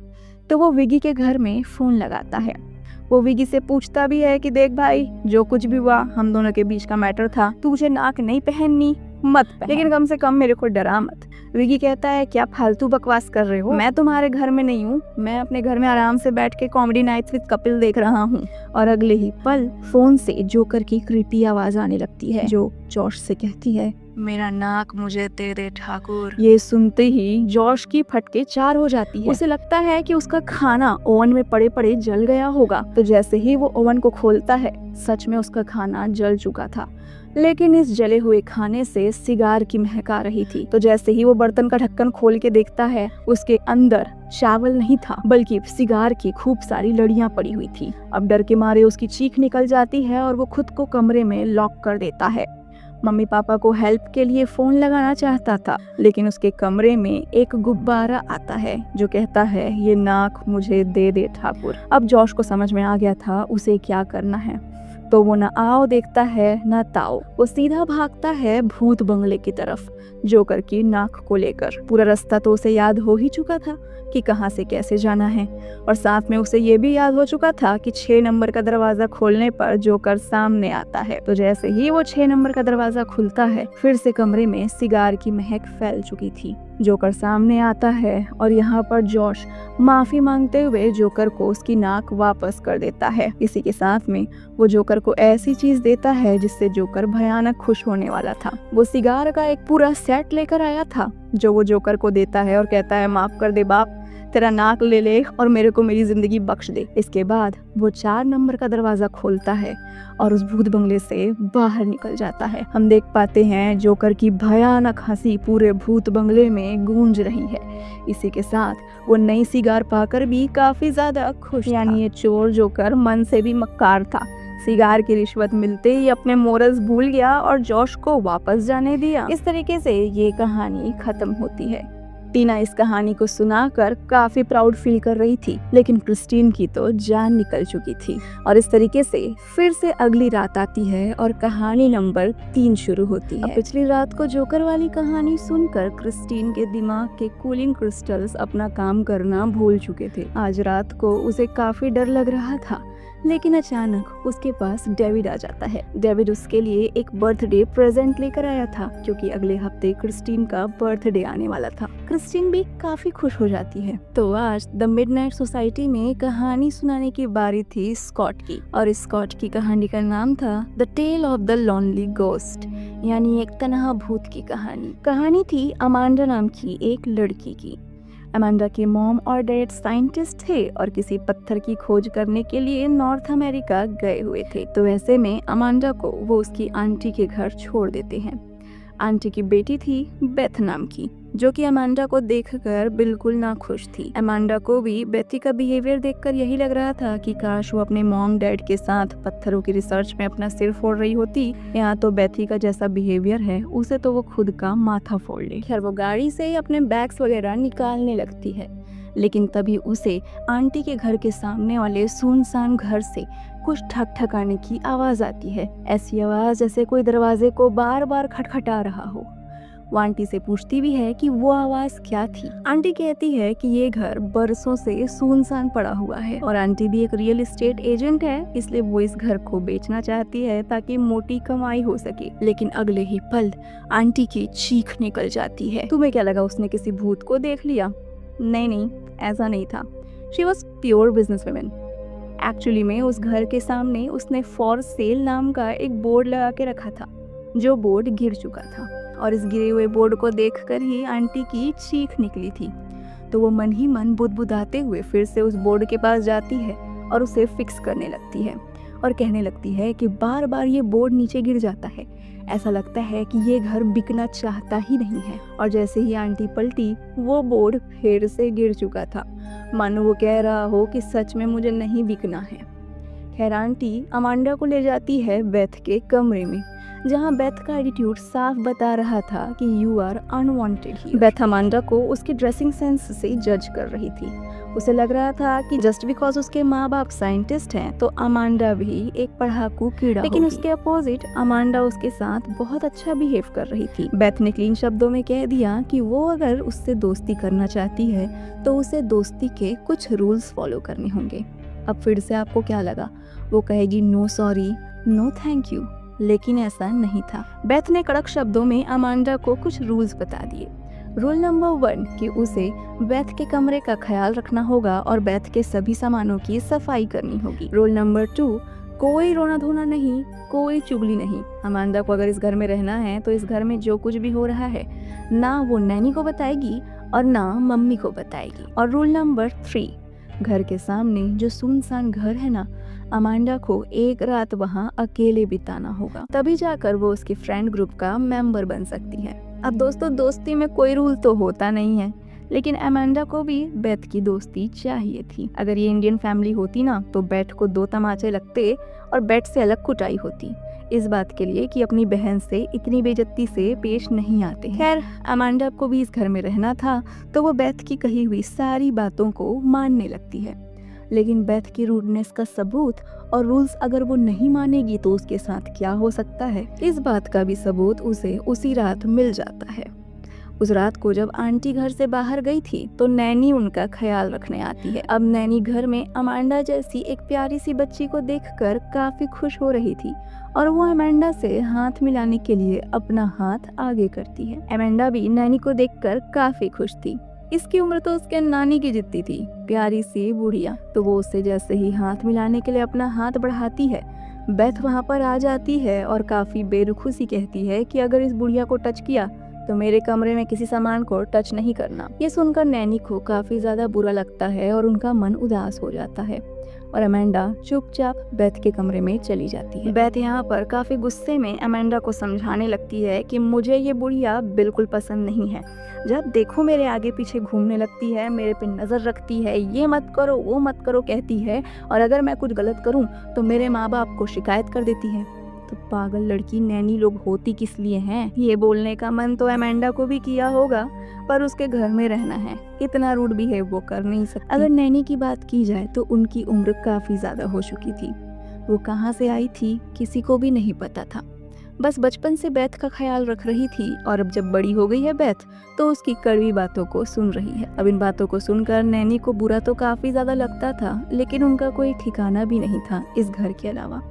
तो वो विगी के घर में फोन लगाता है। वो विगी से पूछता भी है कि देख भाई, जो कुछ भी हुआ हम दोनों के बीच का मैटर था, तू मुझे नाक नहीं पहननी मत पहन, लेकिन कम से कम मेरे को डरा मत। विगी कहता है क्या फालतू बकवास कर रहे हो, मैं तुम्हारे घर में नहीं हूँ, मैं अपने घर में आराम से बैठ के कॉमेडी नाइट्स विद कपिल देख रहा हूँ। और अगले ही पल फोन से जोकर की क्रीपी आवाज आने लगती है जो जॉश से कहती है, मेरा नाक मुझे दे दे ठाकुर। ये सुनते ही जॉश की फटके चार हो जाती है। उसे लगता है कि उसका खाना ओवन में पड़े पड़े जल गया होगा। तो जैसे ही वो ओवन को खोलता है, सच में उसका खाना जल चुका था, लेकिन इस जले हुए खाने से सिगार की महक आ रही थी। तो जैसे ही वो बर्तन का ढक्कन खोल के देखता है, उसके अंदर चावल नहीं था बल्कि सिगार की खूब सारी लड़ियां पड़ी हुई थी। अब डर के मारे उसकी चीख निकल जाती है और वो खुद को कमरे में लॉक कर देता है। मम्मी पापा को हेल्प के लिए फोन लगाना चाहता था, लेकिन उसके कमरे में एक गुब्बारा आता है जो कहता है, ये नाक मुझे दे दे ठाकुर। अब जॉश को समझ में आ गया था उसे क्या करना है। तो वो न आओ देखता है न ताओ, वो सीधा भागता है भूत बंगले की तरफ जोकर की नाक को लेकर। पूरा रास्ता तो उसे याद हो ही चुका था कि कहाँ से कैसे जाना है, और साथ में उसे ये भी याद हो चुका था कि 6 नंबर का दरवाजा खोलने पर जोकर सामने आता है। तो जैसे ही वो 6 नंबर का दरवाजा खुलता है, फिर से कमरे में सिगार की महक फैल चुकी थी। जोकर सामने आता है और यहाँ पर जॉश माफी मांगते हुए जोकर को उसकी नाक वापस कर देता है। इसी के साथ में वो जोकर को ऐसी चीज देता है जिससे जोकर भयानक खुश होने वाला था। वो सिगार का एक पूरा सेट लेकर आया था जो वो जोकर को देता है और कहता है, माफ कर दे बाप, तेरा नाक ले ले और मेरे को मेरी जिंदगी बख्श दे। इसके बाद वो 4 नंबर का दरवाजा खोलता है और उस भूत बंगले से बाहर निकल जाता है। हम देख पाते हैं जोकर की भयानक हंसी पूरे भूत बंगले में गूंज रही है। इसी के साथ वो नई सिगार पाकर भी काफी ज्यादा खुश, यानी ये चोर जोकर मन से भी मक्कार था। सिगार की रिश्वत मिलते ही अपने मोरस भूल गया और जॉश को वापस जाने दिया। इस तरीके से ये कहानी खत्म होती है। टीना इस कहानी को सुनाकर काफी प्राउड फील कर रही थी, लेकिन क्रिस्टीन की तो जान निकल चुकी थी। और इस तरीके से फिर से अगली रात आती है और कहानी नंबर 3 शुरू होती है। पिछली रात को जोकर वाली कहानी सुनकर क्रिस्टीन के दिमाग के कूलिंग क्रिस्टल्स अपना काम करना भूल चुके थे। आज रात को उसे काफी डर लग रहा था, लेकिन अचानक उसके पास डेविड आ जाता है। डेविड उसके लिए एक बर्थडे प्रेजेंट लेकर आया था क्योंकि अगले हफ्ते क्रिस्टीन का बर्थडे आने वाला था। क्रिस्टीन भी काफी खुश हो जाती है। तो आज द मिडनाइट सोसाइटी में कहानी सुनाने की बारी थी स्कॉट की, और स्कॉट की कहानी का नाम था the tale of the lonely ghost, यानी एक तन्हा भूत की कहानी। कहानी थी अमांडा नाम की एक लड़की की। अमांडा के मॉम और डैड साइंटिस्ट थे और किसी पत्थर की खोज करने के लिए नॉर्थ अमेरिका गए हुए थे। तो ऐसे में अमांडा को वो उसकी आंटी के घर छोड़ देते हैं। आंटी की बेटी थी बेथ नाम की, जो कि अमांडा को देखकर बिल्कुल ना खुश थी। अमांडा को भी बेथी का बिहेवियर देखकर यही लग रहा था कि काश वो अपने मॉम डैड के साथ पत्थरों की रिसर्च में अपना सिर फोड़ रही होती। यहाँ तो बेथी का जैसा बिहेवियर है उसे तो वो खुद का माथा फोड़ ले। खैर वो गाड़ी से अपने बैग्स वगैरह निकालने लगती है, लेकिन तभी उसे आंटी के घर के सामने वाले सुनसान घर से कुछ ठक ठकाने की आवाज आती है। ऐसी आवाज जैसे कोई दरवाजे को बार बार खटखटा रहा हो। वो आंटी से पूछती भी है कि वो आवाज क्या थी। आंटी कहती है कि ये घर बरसों से सुनसान पड़ा हुआ है और आंटी भी एक रियल एस्टेट एजेंट है, इसलिए वो इस घर को बेचना चाहती है ताकि मोटी कमाई हो सके। लेकिन अगले ही पल आंटी की चीख निकल जाती है। तुम्हें क्या लगा उसने किसी भूत को देख लिया? नहीं, ऐसा नहीं था। She was pure business women. Actually में उस घर के सामने उसने फॉर सेल नाम का एक बोर्ड लगा के रखा था, जो बोर्ड गिर चुका था, और इस गिरे हुए बोर्ड को देखकर ही आंटी की चीख निकली थी। तो वो मन ही मन बुदबुदाते हुए फिर से उस बोर्ड के पास जाती है और उसे फिक्स करने लगती है और कहने लगती है कि बार बार ये बोर्ड नीचे गिर जाता है, ऐसा लगता है कि ये घर बिकना चाहता ही नहीं है। और जैसे ही आंटी पलटी, वो बोर्ड फिर से गिर चुका था, मानो वो कह रहा हो कि सच में मुझे नहीं बिकना है। खैर आंटी अमांडा को ले जाती है बेथ के कमरे में, जहाँ बेथ का एटीट्यूड साफ बता रहा था कि you are unwanted here. Beth Amanda को उसके ड्रेसिंग सेंस से जज कर रही थी। उसे लग रहा था कि जस्ट बिकॉज उसके माँ बाप साइंटिस्ट हैं तो अमांडा भी एक पढ़ाकू कीड़ा लेकिन उसके अपोजिट अमांडा उसके साथ बहुत अच्छा बिहेव कर रही थी। बेथ ने क्लीन शब्दों में कह दिया कि वो अगर उससे दोस्ती करना चाहती है तो उसे दोस्ती के कुछ रूल्स फॉलो करने होंगे। अब फिर से आपको क्या लगा? वो कहेगी no sorry, no thank you, लेकिन ऐसा नहीं था। बेथ ने कड़क शब्दों में अमांडा को कुछ रूल्स बता दिए। रूल नंबर 1 कि उसे बेथ के कमरे का ख्याल रखना होगा और बेथ के सभी सामानों की सफाई करनी होगी। रूल नंबर 2 कोई रोना धोना नहीं, कोई चुगली नहीं। अमांडा को अगर इस घर में रहना है तो इस घर में जो कुछ भी हो रहा है ना वो नैनी को बताएगी और ना मम्मी को बताएगी। और रूल नंबर 3 घर के सामने जो सुनसान घर है ना, अमांडा को एक रात वहाँ अकेले बिताना होगा, तभी जाकर वो उसके फ्रेंड ग्रुप का मेंबर बन सकती है। अब दोस्तों दोस्ती में कोई रूल तो होता नहीं है, लेकिन अमांडा को भी बेथ की दोस्ती चाहिए थी। अगर ये इंडियन फैमिली होती ना तो बेथ को 2 तमाचे लगते और बेथ से अलग कुटाई होती, इस बात के लिए कि अपनी बहन से इतनी बेइज्जती से पेश नहीं आते। खैर अमांडा को भी इस घर में रहना था तो वो बेथ की कही हुई सारी बातों को मानने लगती है, लेकिन बेथ की रूडनेस का सबूत और रूल्स अगर वो नहीं मानेगी तो उसके साथ क्या हो सकता है, इस बात का भी सबूत उसे उसी रात मिल जाता है। उस रात को जब आंटी घर से बाहर गई थी तो नैनी उनका ख्याल रखने आती है। अब नैनी घर में अमांडा जैसी एक प्यारी सी बच्ची को देखकर काफी खुश हो रही थी और वो अमांडा से हाथ मिलाने के लिए अपना हाथ आगे करती है। अमांडा भी नैनी को देखकर काफी खुश थी। इसकी उम्र तो उसके नानी की जितनी थी, प्यारी सी बुढ़िया। तो वो उससे जैसे ही हाथ मिलाने के लिए अपना हाथ बढ़ाती है, बेथ वहाँ पर आ जाती है और काफी बेरुखी सी कहती है कि अगर इस बुढ़िया को टच किया तो मेरे कमरे में किसी सामान को टच नहीं करना। ये सुनकर नैनी को काफी ज्यादा बुरा लगता है और उनका मन उदास हो जाता है और अमांडा चुपचाप बेथ के कमरे में चली जाती है। बेथ यहाँ पर काफी गुस्से में अमांडा को समझाने लगती है कि मुझे ये बुढ़िया बिल्कुल पसंद नहीं है। जब देखो मेरे आगे पीछे घूमने लगती है, मेरे पे नजर रखती है, ये मत करो वो मत करो कहती है, और अगर मैं कुछ गलत करूँ तो मेरे माँ बाप को शिकायत कर देती है। तो पागल लड़की नैनी लोग होती किस लिए हैं? ये बोलने का मन तो अमांडा को भी किया होगा, पर उसके घर में रहना है, इतना रूड बिहेव वो कर नहीं सकती। अगर नैनी की बात की जाए तो उनकी उम्र काफी ज्यादा हो चुकी थी। वो कहाँ से आई थी किसी को भी नहीं पता था, बस बचपन से बेथ का ख्याल रख रही थी और अब जब बड़ी हो गई है बेथ तो उसकी कड़वी बातों को सुन रही है। अब इन बातों को सुनकर नैनी को बुरा तो काफी ज्यादा लगता था, लेकिन उनका कोई ठिकाना भी नहीं था इस घर के अलावा।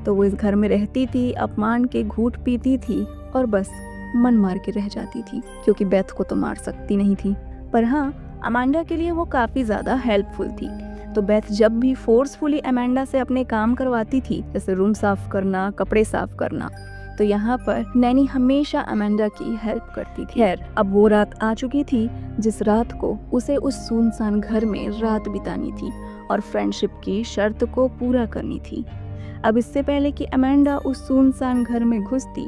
तो वो इस घर में रहती थी, अपमान के घूंट पीती थी और बस मन मार के रह जाती थी, क्योंकि बेथ को तो मार सकती नहीं थी। पर हाँ, अमांडा के लिए वो काफी ज्यादा हेल्पफुल थी। तो बेथ जब भी फोर्सफुली अमांडा से अपने काम करवाती थी, जैसे रूम साफ करना, कपड़े साफ करना, तो यहाँ पर नैनी हमेशा अमांडा की हेल्प करती थी। खैर अब वो रात आ चुकी थी जिस रात को उसे उस सुनसान घर में रात बितानी थी और फ्रेंडशिप की शर्त को पूरा करनी थी। अब इससे पहले कि अमांडा उस सुनसान घर में घुसती,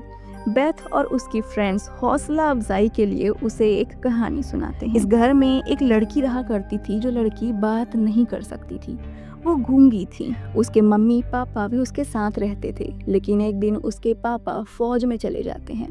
बेथ और उसकी फ्रेंड्स हौसला अफजाई के लिए उसे एक कहानी सुनाते हैं। इस घर में एक लड़की रहा करती थी, जो लड़की बात नहीं कर सकती थी, वो गूंगी थी। उसके मम्मी पापा भी उसके साथ रहते थे, लेकिन एक दिन उसके पापा फौज में चले जाते हैं।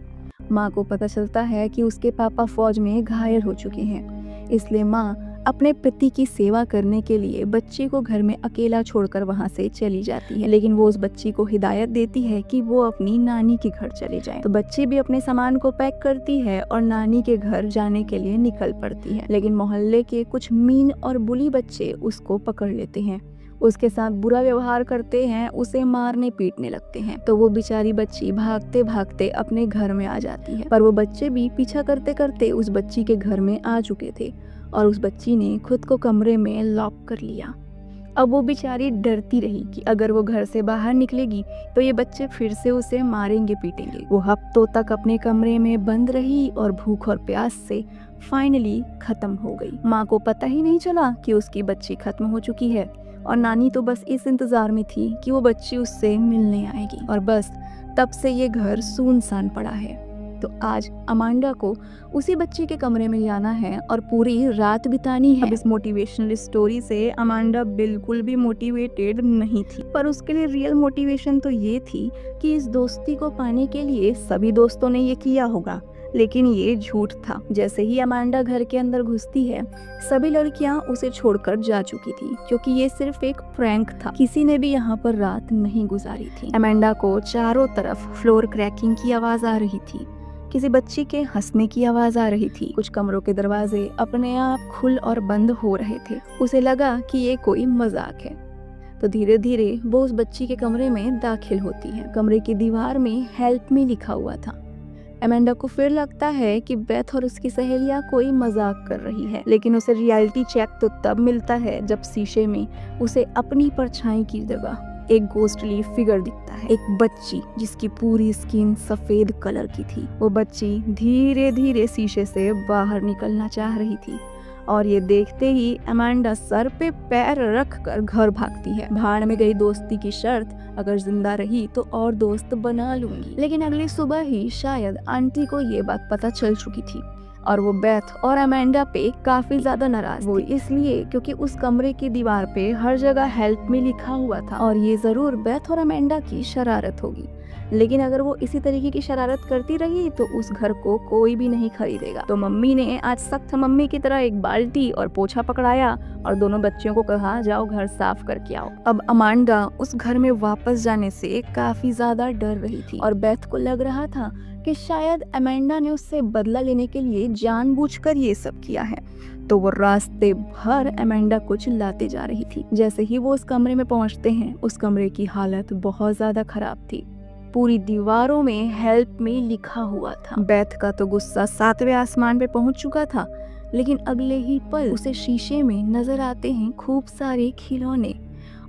माँ को पता चलता है कि उसके पापा फौज में घायल हो चुके हैं, इसलिए माँ अपने पति की सेवा करने के लिए बच्चे को घर में अकेला छोड़कर वहाँ से चली जाती है। लेकिन वो उस बच्ची को हिदायत देती है कि वो अपनी नानी के घर चले जाए। तो बच्ची भी अपने सामान को पैक करती है और नानी के घर जाने के लिए निकल पड़ती है। लेकिन मोहल्ले के कुछ मीन और बुली बच्चे उसको पकड़ लेते हैं, उसके साथ बुरा व्यवहार करते हैं, उसे मारने पीटने लगते हैं। तो वो बेचारी बच्ची भागते भागते अपने घर में आ जाती है, पर वो बच्चे भी पीछा करते करते उस बच्ची के घर में आ चुके थे और उस बच्ची ने खुद को कमरे में लॉक कर लिया। अब वो बेचारी डरती रही कि अगर वो घर से बाहर निकलेगी तो ये बच्चे फिर से उसे मारेंगे पीटेंगे। वो हफ्तों तक अपने कमरे में बंद रही और भूख और प्यास से फाइनली खत्म हो गई। माँ को पता ही नहीं चला कि उसकी बच्ची खत्म हो चुकी है और नानी तो बस इस इंतजार में थी कि वो बच्ची उससे मिलने आएगी। और बस तब से ये घर सुनसान पड़ा है। तो आज अमांडा को उसी बच्चे के कमरे में जाना है और पूरी रात बितानी है। अब इस मोटिवेशनल स्टोरी से अमांडा बिल्कुल भी मोटिवेटेड नहीं थी, पर उसके लिए रियल मोटिवेशन तो ये थी कि इस दोस्ती को पाने के लिए सभी दोस्तों ने ये किया होगा, लेकिन ये झूठ था। जैसे ही अमांडा घर के अंदर घुसती है, सभी लड़कियां उसे छोड़कर जा चुकी थी, क्योंकि ये सिर्फ एक प्रैंक था। किसी ने भी यहाँ पर रात नहीं गुजारी थी। अमांडा को चारों तरफ फ्लोर क्रैकिंग की आवाज आ रही थी, किसी बच्ची के हंसने की आवाज आ रही थी, कुछ कमरों के दरवाजे अपने आप खुल और बंद हो रहे थे। उसे लगा कि ये कोई मजाक है, तो धीरे धीरे वो उस बच्ची के कमरे में दाखिल होती है। कमरे की दीवार में हेल्प मी लिखा हुआ था। अमांडा को फिर लगता है कि बेथ और उसकी सहेलियां कोई मजाक कर रही है, लेकिन उसे रियलिटी चेक तो तब मिलता है जब शीशे में उसे अपनी परछाई की जगह एक गोस्टली फिगर दिखता है, एक बच्ची जिसकी पूरी स्किन सफेद कलर की थी। वो बच्ची धीरे धीरे शीशे से बाहर निकलना चाह रही थी, और ये देखते ही अमांडा सर पे पैर रख कर घर भागती है। भाड़ में गई दोस्ती की शर्त, अगर जिंदा रही तो और दोस्त बना लूंगी। लेकिन अगली सुबह ही शायद आंटी को ये बात पता चल चुकी थी, और वो बेथ और अमांडा पे काफी ज्यादा नाराज। वो इसलिए क्योंकि उस कमरे की दीवार पे हर जगह हेल्प मी लिखा हुआ था, और ये जरूर बेथ और अमांडा की शरारत होगी। लेकिन अगर वो इसी तरीके की शरारत करती रही तो उस घर को कोई भी नहीं खरीदेगा। तो मम्मी ने आज सख्त मम्मी की तरह एक बाल्टी और पोछा पकड़ाया और दोनों बच्चियों को कहा, जाओ घर साफ करके आओ। अब अमांडा उस घर में वापस जाने से काफी ज्यादा डर रही थी, और बेथ को लग रहा था कि शायद अमांडा ने उससे बदला लेने के लिए जानबूझकर ये सब किया है। तो वो रास्ते भर अमांडा को चिल्लाते जा रही थी। जैसे ही वो उस कमरे में पहुंचते हैं, उस कमरे की हालत बहुत ज्यादा खराब थी। पूरी दीवारों में हेल्प मी लिखा हुआ था। बेथ का तो गुस्सा 7वें आसमान पे पहुंच चुका था, लेकिन अगले ही पल उसे शीशे में नजर आते हैं खूब सारे खिलौने,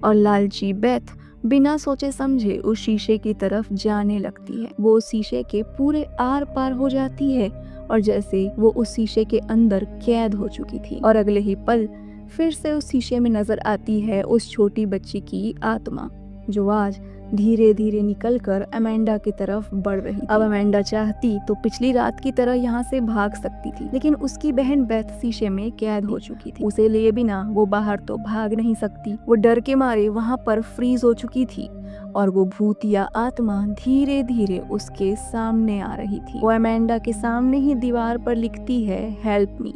और लालची बेथ बिना सोचे समझे उस शीशे की तरफ जाने लगती है। वो शीशे के पूरे आर पार हो जाती है, और जैसे वो उस शीशे के अंदर कैद हो चुकी थी, और अगले ही पल फिर से उस शीशे में नजर आती है उस छोटी बच्ची की आत्मा, जो आज धीरे धीरे निकलकर अमांडा की तरफ बढ़ रही थी। अब अमांडा चाहती तो पिछली रात की तरह यहाँ से भाग सकती थी, लेकिन उसकी बहन बेथ शीशे में कैद हो चुकी थी। उसे लिए बिना वो बाहर तो भाग नहीं सकती। वो डर के मारे वहाँ पर फ्रीज हो चुकी थी, और वो भूतिया आत्मा धीरे धीरे उसके सामने आ रही थी। वो अमांडा के सामने ही दीवार पर लिखती है, हेल्प मी।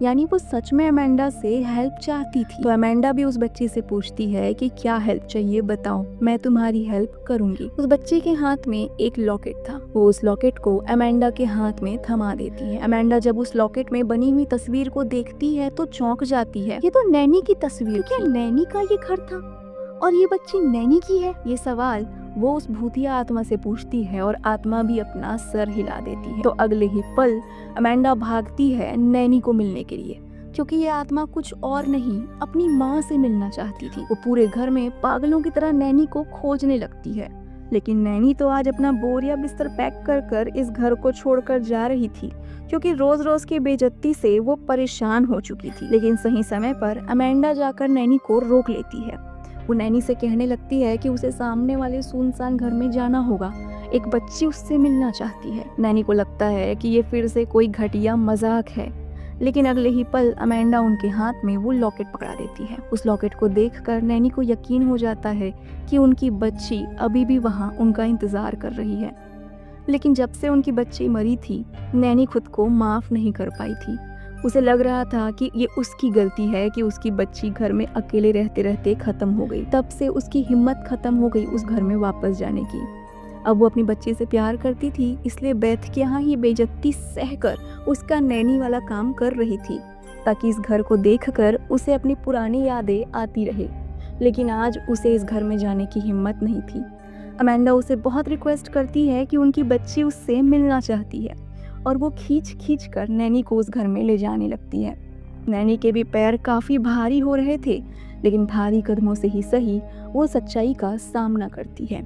यानी वो सच में अमांडा से हेल्प चाहती थी। तो अमांडा भी उस बच्ची से पूछती है कि क्या हेल्प चाहिए, बताओ, मैं तुम्हारी हेल्प करूंगी। उस बच्चे के हाथ में एक लॉकेट था। वो उस लॉकेट को अमांडा के हाथ में थमा देती है। अमांडा जब उस लॉकेट में बनी हुई तस्वीर को देखती है तो चौंक जाती है। ये तो नैनी की तस्वीर, क्या नैनी का ये घर था और ये बच्ची नैनी की है? ये सवाल वो उस भूतिया आत्मा से पूछती है, और आत्मा भी अपना सर हिला देती है। तो अगले ही पल अमांडा भागती है नैनी को मिलने के लिए, क्योंकि ये आत्मा कुछ और नहीं, अपनी माँ से मिलना चाहती थी। वो पूरे घर में पागलों की तरह नैनी को खोजने लगती है, लेकिन नैनी तो आज अपना बोरिया बिस्तर पैक कर कर इस घर को छोड़कर जा रही थी, क्योंकि रोज रोज की बेइज्जती से वो परेशान हो चुकी थी। लेकिन सही समय पर अमांडा जाकर नैनी को रोक लेती है। वो नैनी से कहने लगती है कि उसे सामने वाले सुनसान घर में जाना होगा, एक बच्ची उससे मिलना चाहती है। नैनी को लगता है कि ये फिर से कोई घटिया मजाक है, लेकिन अगले ही पल अमांडा उनके हाथ में वो लॉकेट पकड़ा देती है। उस लॉकेट को देखकर नैनी को यकीन हो जाता है कि उनकी बच्ची अभी भी वहाँ उनका इंतजार कर रही है। लेकिन जब से उनकी बच्ची मरी थी, नैनी खुद को माफ नहीं कर पाई थी। उसे लग रहा था कि ये उसकी गलती है कि उसकी बच्ची घर में अकेले रहते रहते खत्म हो गई। तब से उसकी हिम्मत खत्म हो गई उस घर में वापस जाने की। अब वो अपनी बच्ची से प्यार करती थी, इसलिए बेथ के यहाँ ही बेइज्जती सहकर उसका नैनी वाला काम कर रही थी, ताकि इस घर को देखकर उसे अपनी पुरानी यादें आती रहे। लेकिन आज उसे इस घर में जाने की हिम्मत नहीं थी। अमांडा उसे बहुत रिक्वेस्ट करती है कि उनकी बच्ची उससे मिलना चाहती है, और वो खींच खींच कर नैनी को उस घर में ले जाने लगती है। नैनी के भी पैर काफी भारी हो रहे थे, लेकिन भारी कदमों से ही सही वो सच्चाई का सामना करती है।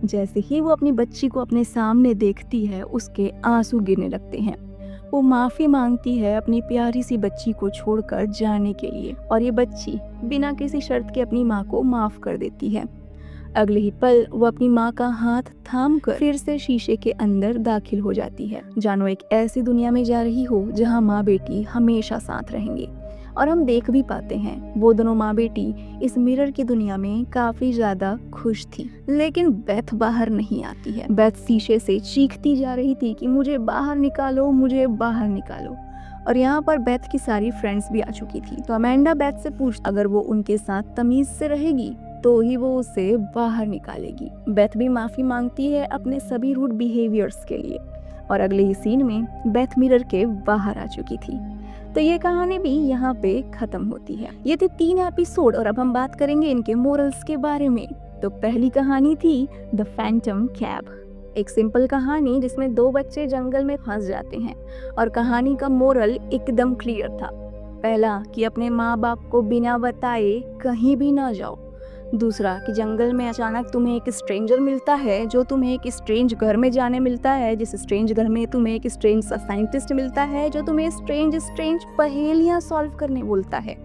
जैसे ही वो अपनी बच्ची को अपने सामने देखती है, उसके आंसू गिरने लगते हैं। वो माफी मांगती है अपनी प्यारी सी बच्ची को छोड़कर जाने के लिए, और ये बच्ची बिना किसी शर्त के अपनी माँ को माफ कर देती है। अगले ही पल वो अपनी माँ का हाथ थाम कर फिर से शीशे के अंदर दाखिल हो जाती है, जानो एक ऐसी दुनिया में जा रही हो जहाँ माँ बेटी हमेशा साथ रहेंगे। और हम देख भी पाते हैं वो दोनों माँ बेटी इस मिरर की दुनिया में काफी ज्यादा खुश थी। लेकिन बेथ बाहर नहीं आती है। बेथ शीशे से चीखती जा रही थी कि मुझे बाहर निकालो, मुझे बाहर निकालो। और यहाँ पर बेथ की सारी फ्रेंड्स भी आ चुकी थी। तो अमेंडा बेथ से पूछ अगर वो उनके साथ तमीज से रहेगी तो ही वो उसे बाहर निकालेगी। बेथ भी माफी मांगती है अपने सभी रूड बिहेवियर्स के लिए। और अगले ही सीन में बेथ मिरर के बाहर आ चुकी थी। तो ये कहानी भी यहाँ पे खत्म होती है। ये थे 3 एपिसोड और अब हम बात करेंगे इनके मोरल्स के बारे में। तो पहली कहानी थी द फैंटम कैब, एक सिंपल कहानी जिसमें 2 बच्चे जंगल में फंस जाते हैं और कहानी का मोरल एकदम क्लियर था। पहला कि अपने माँ बाप को बिना बताए कहीं भी ना जाओ। दूसरा कि जंगल में अचानक तुम्हें एक स्ट्रेंजर मिलता है जो तुम्हें एक स्ट्रेंज घर में जाने मिलता है, जिस स्ट्रेंज घर में तुम्हें एक स्ट्रेंज साइंटिस्ट मिलता है जो तुम्हें स्ट्रेंज पहेलियां सॉल्व करने बोलता है।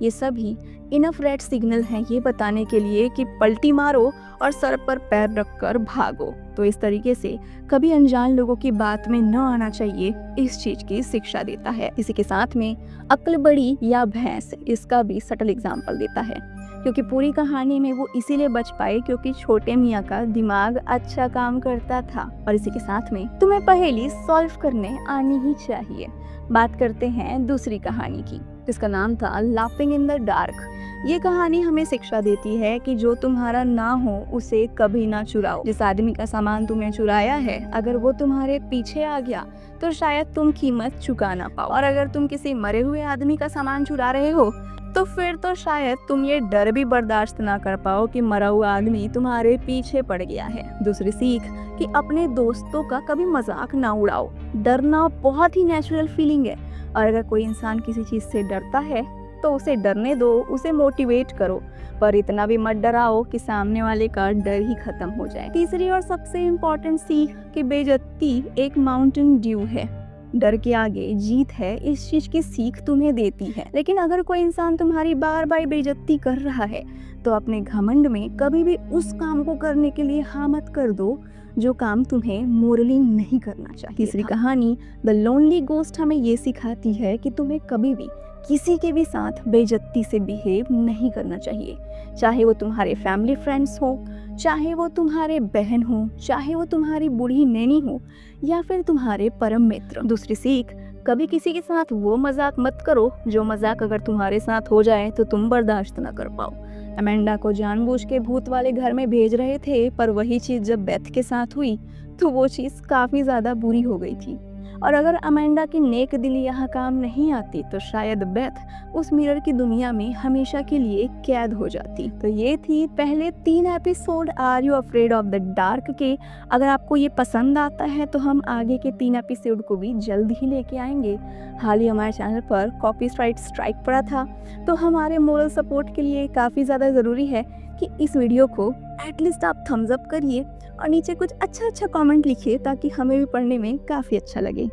ये सभी इनफ रेड सिग्नल हैं ये बताने के लिए कि पलटी मारो और सर पर पैर रखकर भागो। तो इस तरीके से कभी अनजान लोगों की बात में न आना चाहिए, इस चीज की शिक्षा देता है। इसी के साथ में अक्ल बड़ी या भैंस, इसका भी सटल एग्जाम्पल देता है, क्योंकि पूरी कहानी में वो इसीलिए बच पाए क्योंकि छोटे मियाँ का दिमाग अच्छा काम करता था। और इसी के साथ में तुम्हें पहेली सॉल्व करने आनी ही चाहिए। बात करते हैं दूसरी कहानी की, जिसका नाम था लाफिंग इन द डार्क। ये कहानी हमें शिक्षा देती है कि जो तुम्हारा ना हो उसे कभी ना चुराओ। जिस आदमी का सामान तुमने चुराया है अगर वो तुम्हारे पीछे आ गया तो शायद तुम कीमत चुका ना पाओ। और अगर तुम किसी मरे हुए आदमी का सामान चुरा रहे हो तो फिर तो शायद तुम ये डर भी बर्दाश्त ना कर पाओ कि मरा हुआ आदमी तुम्हारे पीछे पड़ गया है। दूसरी सीख कि अपने दोस्तों का कभी मजाक ना उड़ाओ। डरना बहुत ही नेचुरल फीलिंग है और अगर कोई इंसान किसी चीज से डरता है तो उसे डरने दो, उसे मोटिवेट करो, पर इतना भी मत डराओ कि सामने वाले का डर ही खत्म हो जाए। तीसरी और सबसे इम्पोर्टेंट सीख कि बेइज्जती एक माउंटेन ड्यू है, डर के आगे जीत है, इस चीज की सीख तुम्हें देती है। लेकिन अगर कोई इंसान तुम्हारी बार बार बेइज्जती कर रहा है तो अपने घमंड में कभी भी उस काम को करने के लिए हाँ मत कर दो जो काम तुम्हें मोरली नहीं करना चाहिए। तीसरी कहानी द लोनली गोस्ट हमें ये सिखाती है कि तुम्हें कभी भी किसी के भी साथ बेइज्जती से बिहेव नहीं करना चाहिए, चाहे वो तुम्हारे फैमिली फ्रेंड्स हो, चाहे वो तुम्हारे बहन हो, चाहे वो तुम्हारी बूढ़ी नैनी हो या फिर तुम्हारे परम मित्र। दूसरी सीख, कभी किसी के साथ वो मजाक मत करो जो मजाक अगर तुम्हारे साथ हो जाए तो तुम बर्दाश्त ना कर पाओ। अमेंडा को जानबूझ के भूत वाले घर में भेज रहे थे, पर वही चीज जब बेथ के साथ हुई तो वो चीज काफी ज्यादा बुरी हो गई थी। और अगर अमेंडा की नेक दिली यहाँ काम नहीं आती तो शायद बेथ उस मिरर की दुनिया में हमेशा के लिए कैद हो जाती। तो ये थी पहले 3 episode are you afraid of the dark के। अगर आपको ये पसंद आता है तो हम आगे के 3 एपिसोड को भी जल्द ही लेके आएंगे। हाल ही हमारे चैनल पर कॉपीराइट स्ट्राइक पड़ा था तो हमारे मोरल सपोर्ट के लिए काफ़ी ज़्यादा ज़रूरी है कि इस वीडियो को एटलीस्ट आप थम्स अप करिए और नीचे कुछ अच्छा कमेंट लिखिए ताकि हमें भी पढ़ने में काफ़ी अच्छा लगे।